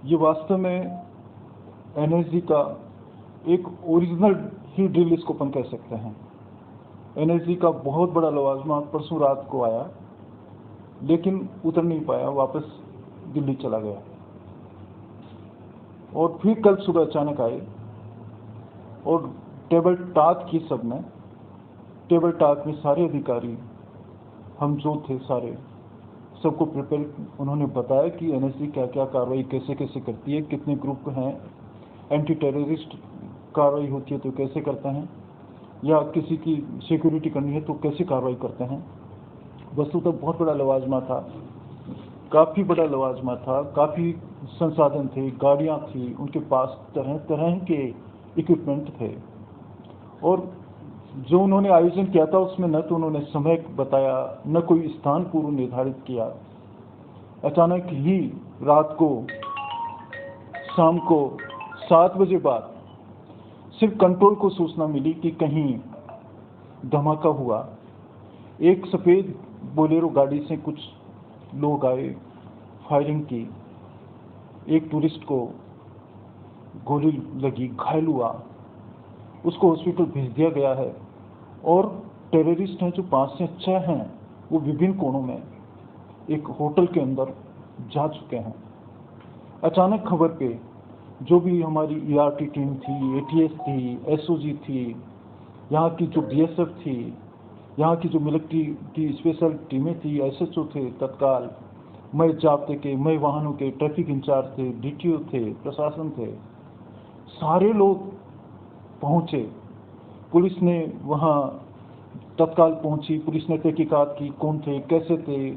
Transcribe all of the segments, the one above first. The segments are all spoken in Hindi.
ये वास्तव में एनएसजी का एक ओरिजिनल ही ड्रिल इसको अपन कह सकते हैं। एनएसजी का बहुत बड़ा लवाजमा परसों रात को आया, लेकिन उतर नहीं पाया, वापस दिल्ली चला गया। और फिर कल सुबह अचानक आए और टेबल टॉक की सबने। टेबल टॉक में सारे अधिकारी, हम जो थे सारे, सबको प्रिपेयर उन्होंने बताया कि एनएसजी क्या क्या कार्रवाई कैसे कैसे करती है, कितने ग्रुप हैं, एंटी टेररिस्ट कार्रवाई होती है तो कैसे करते हैं, या किसी की सिक्योरिटी करनी है तो कैसे कार्रवाई करते हैं। वस्तुतः बहुत बड़ा लवाजमा था, काफ़ी बड़ा लवाजमा था, काफ़ी संसाधन थे, गाड़ियाँ थी, उनके पास तरह तरह के इक्विपमेंट थे। और जो उन्होंने आयोजन किया था उसमें न तो उन्होंने समय बताया, न कोई स्थान पूर्व निर्धारित किया। अचानक ही रात को, शाम को 7 बजे बाद सिर्फ कंट्रोल को सूचना मिली कि कहीं धमाका हुआ। एक सफ़ेद बोलेरो गाड़ी से कुछ लोग आए, फायरिंग की, एक टूरिस्ट को गोली लगी, घायल हुआ, उसको हॉस्पिटल भेज दिया गया है। और टेररिस्ट हैं जो 5 से 6 हैं, वो विभिन्न कोणों में एक होटल के अंदर जा चुके हैं। अचानक खबर पे जो भी हमारी ईआरटी टीम थी, एटीएस थी, एसओजी थी, यहाँ की जो बीएसएफ थी, यहाँ की जो मिलिट्री की स्पेशल टीमें थी, एसएचओ थे, तत्काल मय जाब्ते के, मय वाहनों के, ट्रैफिक इंचार्ज थे, डीटीओ थे, प्रशासन थे, सारे लोग पहुँचे। पुलिस ने वहाँ तत्काल पहुंची, पुलिस ने तहकीकात की, कौन थे, कैसे थे,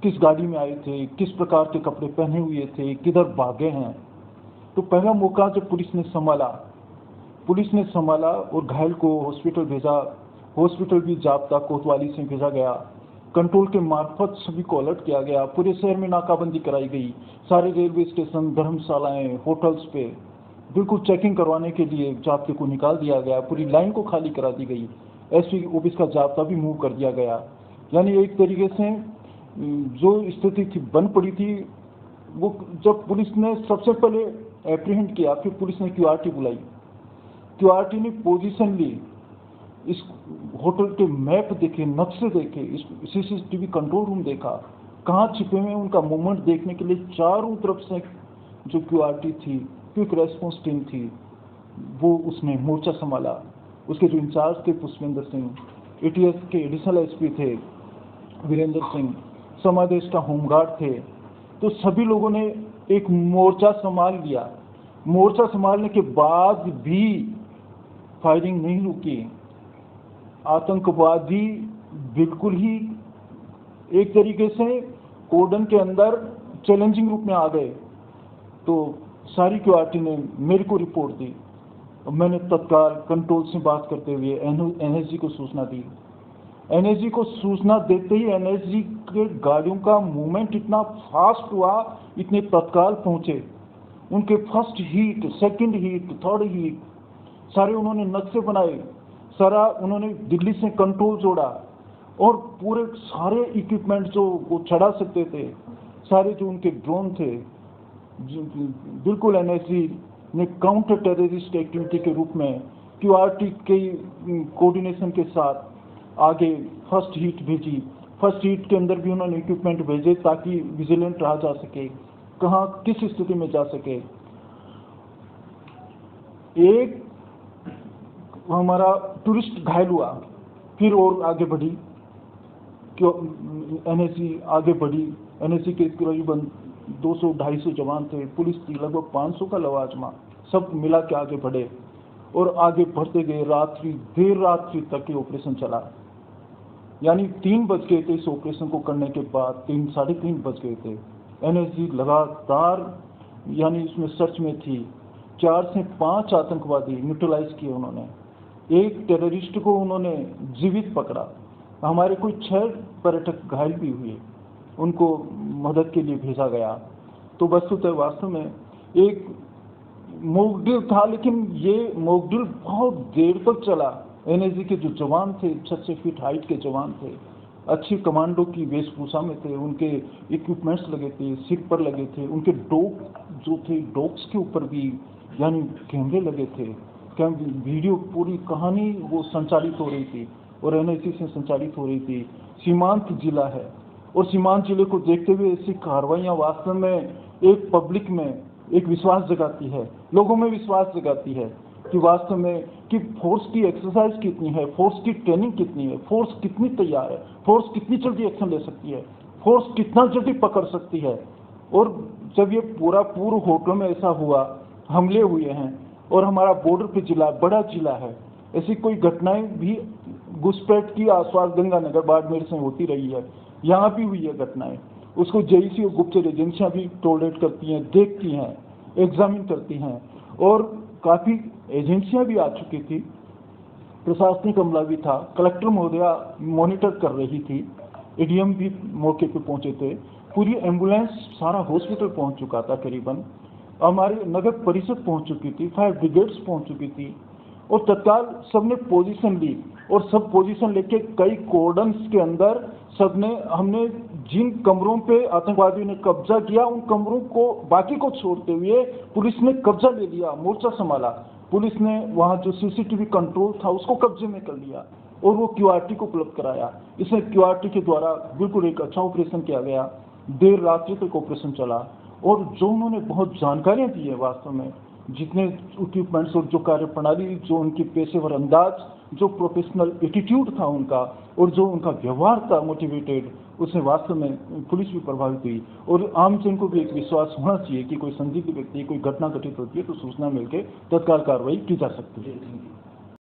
किस गाड़ी में आए थे, किस प्रकार के कपड़े पहने हुए थे, किधर भागे हैं। तो पहला मौका जब पुलिस ने संभाला और घायल को हॉस्पिटल भेजा। हॉस्पिटल भी जाब्ता कोतवाली से भेजा गया। कंट्रोल के मार्फत सभी को अलर्ट किया गया। पूरे शहर में नाकाबंदी कराई गई। सारे रेलवे स्टेशन, धर्मशालाएं, होटल्स पे बिल्कुल चेकिंग करवाने के लिए जाब्ते को निकाल दिया गया। पूरी लाइन को खाली करा दी गई। एसपी ऑफिस का जाब्ता भी मूव कर दिया गया। यानी एक तरीके से जो स्थिति थी बन पड़ी थी, वो जब पुलिस ने सबसे पहले एप्रीहेंड किया, फिर पुलिस ने क्यूआरटी बुलाई। क्यूआरटी ने पोजीशन ली, इस होटल के मैप देखे, नक्शे देखे, सीसीटीवी कंट्रोल रूम देखा, कहाँ छिपे हुए उनका मूवमेंट देखने के लिए चारों तरफ से जो क्यूआरटी थी, क्विक रेस्पॉन्स टीम थी, वो उसने मोर्चा संभाला। उसके जो इंचार्ज थे पुष्पेंद्र सिंह, एटीएस के एडिशनल एसपी थे वीरेंद्र सिंह, समादेश का होमगार्ड थे। तो सभी लोगों ने एक मोर्चा संभाल लिया। मोर्चा संभालने के बाद भी फायरिंग नहीं रुकी। आतंकवादी बिल्कुल ही एक तरीके से कोर्डन के अंदर चैलेंजिंग रूप में आ गए। तो सारी क्यूआरटी ने मेरे को रिपोर्ट दी। मैंने तत्काल कंट्रोल से बात करते हुए एनएसजी को सूचना दी। एनएसजी को सूचना देते ही एनएसजी के गाड़ियों का मूवमेंट इतना फास्ट हुआ, इतने तत्काल पहुंचे। उनके first heat, second heat, third heat, सारे उन्होंने नक्शे बनाए, सारा उन्होंने दिल्ली से कंट्रोल जोड़ा और पूरे सारे इक्विपमेंट जो वो चढ़ा सकते थे, सारे जो उनके ड्रोन थे, बिल्कुल एनएसजी ने काउंटर टेररिस्ट एक्टिविटी के रूप में क्यूआरटी के कोऑर्डिनेशन के साथ आगे फर्स्ट हीट भेजी। फर्स्ट हीट के अंदर भी उन्होंने इक्विपमेंट भेजे ताकि विजिलेंट रहा जा सके, कहाँ किस स्थिति में जा सके। एक हमारा टूरिस्ट घायल हुआ, फिर और आगे बढ़ी, क्यों एनएसजी आगे बढ़ी। एनएसजी के करीबन 200-250 जवान थे, पुलिस थी लगभग 500 का लवाजमा, सब मिला के आगे बढ़े और आगे बढ़ते गए। देर रात्रि तक ये ऑपरेशन चला। यानी 3 बज गए थे इस ऑपरेशन को करने के बाद, 3-3:30 बज गए थे। एनएसजी लगातार यानी इसमें सर्च में थी। 4 से 5 आतंकवादी न्यूट्रलाइज किए उन्होंने। एक टेररिस्ट को उन्होंने जीवित पकड़ा। हमारे कोई 6 पर्यटक घायल भी हुए, उनको मदद के लिए भेजा गया। तो वस्तुतः वास्तव में एक मॉकड्रिल था, लेकिन ये मॉकड्रिल बहुत देर तक चला। एनएसजी के जो जवान थे, 6 फीट हाइट के जवान थे, अच्छी कमांडो की वेशभूषा में थे, उनके इक्विपमेंट्स लगे थे, सिर पर लगे थे, उनके डॉग जो थे, डॉग्स के ऊपर भी यानी कैमरे लगे थे, वीडियो पूरी कहानी वो संचालित हो रही थी और एनआईसी से संचालित हो रही थी। सीमांत जिला है और सीमांत जिले को देखते हुए ऐसी कार्रवाइयाँ वास्तव में एक पब्लिक में एक विश्वास जगाती है, लोगों में विश्वास जगाती है कि वास्तव में कि फोर्स की एक्सरसाइज कितनी है, फोर्स की ट्रेनिंग कितनी है, फोर्स कितनी तैयार है, फोर्स कितनी जल्दी एक्शन ले सकती है, फोर्स कितना जल्दी पकड़ सकती है। और जब ये पूरा पूर्व होटलों में ऐसा हुआ, हमले हुए हैं और हमारा बॉर्डर पे जिला बड़ा जिला है, ऐसी कोई घटनाएं भी घुसपैठ की आसपास गंगानगर बाड़मेर से होती रही है, यहाँ भी हुई है घटनाएं। उसको जेईसी और गुप्तचर एजेंसियां भी टॉलरेट करती हैं, देखती हैं, एग्जामिन करती हैं और काफ़ी एजेंसियां भी आ चुकी थी, प्रशासनिक अमला भी था, कलेक्टर महोदया मॉनिटर कर रही थी, एडीएम भी मौके पे पहुंचे थे, पूरी एम्बुलेंस सारा हॉस्पिटल पहुंच चुका था करीबन, हमारी नगर परिषद पहुंच चुकी थी, फायर ब्रिगेड्स पहुंच चुकी थी और तत्काल सबने पोजीशन ली और सब पोजीशन लेके कई कोर्डन्स के अंदर सबने हमने जिन कमरों पे आतंकवादियों ने कब्जा किया उन कमरों को बाकी को छोड़ते हुए पुलिस ने कब्जा ले लिया, मोर्चा संभाला। पुलिस ने वहां जो सीसीटीवी कंट्रोल था उसको कब्जे में कर लिया और वो क्यूआरटी को उपलब्ध कराया। इसमें क्यूआरटी के द्वारा बिल्कुल एक अच्छा ऑपरेशन किया गया, देर रात्रि तक ऑपरेशन चला और जो उन्होंने बहुत जानकारियां दी है वास्तव में, जितने इक्विपमेंट्स और जो कार्यप्रणाली, जो उनकी पेशेवर अंदाज, जो प्रोफेशनल एटीट्यूड था उनका और जो उनका व्यवहार था मोटिवेटेड, उससे वास्तव में पुलिस भी प्रभावित हुई और आम जन को भी एक विश्वास होना चाहिए कि कोई संदिग्ध व्यक्ति, कोई घटना घटित होती है तो सूचना मिलकर तत्काल कार्रवाई की जा सकती है।